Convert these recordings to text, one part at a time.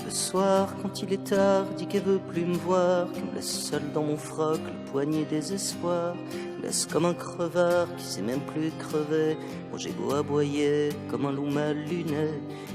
Le soir, quand il est tard, dit qu'elle veut plus me voir, qu'elle me laisse seul dans mon froc, le poignet désespoir, me laisse comme un crevard qui sait même plus crever. Moi j'ai beau aboyer comme un loup mal luné,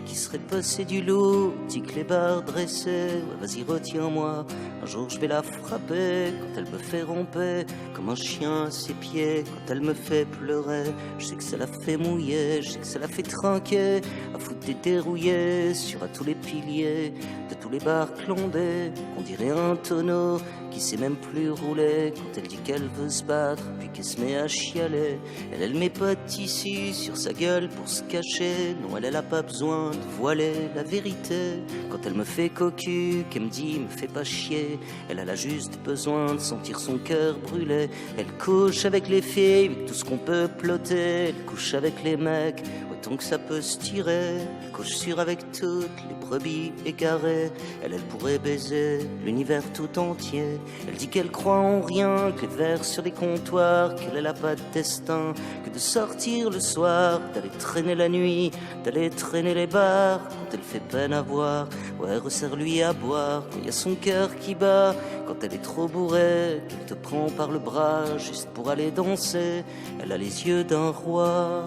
qui serait passé du loup, dit que les barres dressées. Ouais, vas-y, retiens-moi, un jour je vais la frapper, quand elle me fait romper, comme un chien à ses pieds, quand elle me fait pleurer. Je sais que ça la fait mouiller, je sais que ça la fait trinquer, à foutre des dérouillés sur à tous les piliers de tous les bars clondés, on dirait un tonneau qui sait même plus rouler. Quand elle dit qu'elle veut se battre, puis qu'elle se met à chialer, elle met pas de tissu sur sa gueule pour se cacher. Non, elle a pas besoin de voiler la vérité. Quand elle me fait cocu, qu'elle me dit me fais pas chier, elle a juste besoin de sentir son cœur brûler. Elle couche avec les filles, avec tout ce qu'on peut ploter, elle couche avec les mecs autant que ça peut se tirer, elle couche sûre avec toutes les brebis égarées. Elle pourrait baiser l'univers tout entier. Elle dit qu'elle croit en rien, que les verres sur les comptoirs, qu'elle a pas de destin que de sortir le soir, d'aller traîner la nuit, d'aller traîner les bars. Quand elle fait peine à voir, ouais, resserre-lui à boire. Quand il y a son cœur qui bat, quand elle est trop bourrée, qu'elle te prend par le bras juste pour aller danser. Elle a les yeux d'un roi,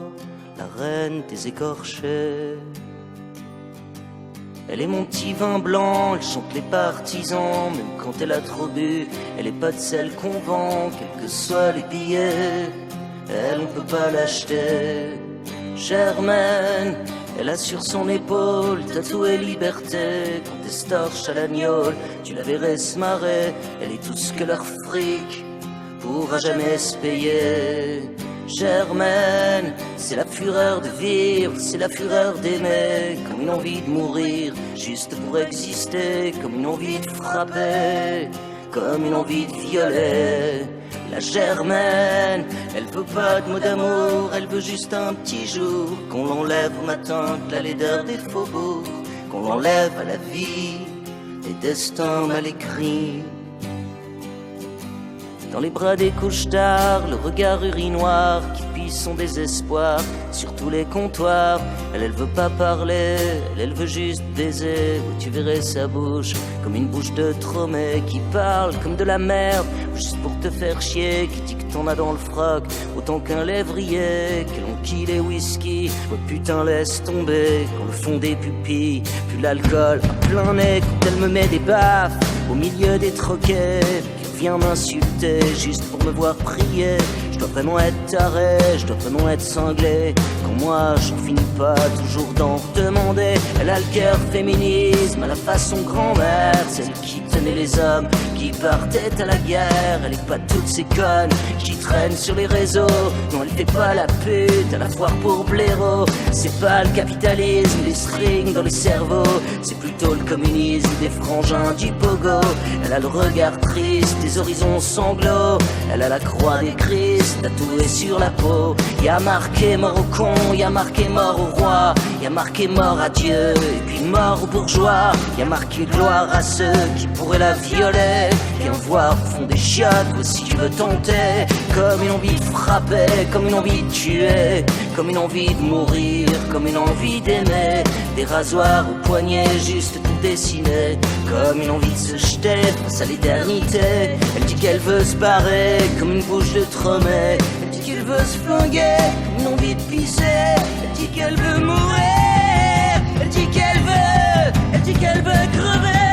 la reine des écorchés. Elle est mon petit vin blanc, elle chante les partisans, même quand elle a trop bu. Elle est pas de celle qu'on vend, quels que soient les billets. Elle, on peut pas l'acheter. Germaine, elle a sur son épaule tatoué liberté. Quand elle se torche à l'agnole, tu la verrais se marrer. Elle est tout ce que leur fric pourra jamais se payer. Germaine, c'est la fureur de vivre, c'est la fureur d'aimer, comme une envie de mourir, juste pour exister, comme une envie de frapper, comme une envie de violer. La Germaine, elle veut pas de mots d'amour, elle veut juste un petit jour, qu'on l'enlève au matin de la laideur des faubourgs, qu'on l'enlève à la vie, des destins mal écrits. Dans les bras des couches tard, le regard urinoir qui pisse son désespoir sur tous les comptoirs. Elle veut pas parler, elle veut juste baiser. Où tu verrais sa bouche comme une bouche de tromé qui parle comme de la merde, juste pour te faire chier, qui dit que t'en as dans le froc autant qu'un lévrier, qu'elle enquille les whisky. Oh putain, laisse tomber quand le fond des pupilles puis l'alcool à plein nez, quand elle me met des baffes au milieu des troquets, vient m'insulter juste pour me voir prier. Je dois vraiment être taré, je dois vraiment être cinglé, quand moi j'en finis pas toujours d'en demander. Elle a le cœur féminisme à la façon grand-mère, celle qui tenait les hommes qui partaient à la guerre. Elle est pas toutes ces connes qui traînent sur les réseaux, non elle fait pas la pute à la foire pour blaireau. C'est pas le capitalisme, les strings dans les cerveaux, c'est plutôt le communisme des frangins du pogo. Elle a le regard triste, des horizons sanglots, elle a la croix des Christ tatouée sur la peau. Y a marqué mort au con, y a marqué mort au roi, y a marqué mort à Dieu et puis mort aux bourgeois. Y a marqué gloire à ceux qui pourraient la violer. Viens voir au fond des chiottes, si tu veux tenter, comme une envie de frapper, comme une envie de tuer, comme une envie de mourir, comme une envie d'aimer. Des rasoirs au poignet, juste tout dessiné, comme une envie de se jeter face à l'éternité. Elle dit qu'elle veut se barrer comme une bouche de tromé. Elle dit qu'elle veut se flinguer comme une envie de pisser. Elle dit qu'elle veut mourir. Elle dit qu'elle veut crever.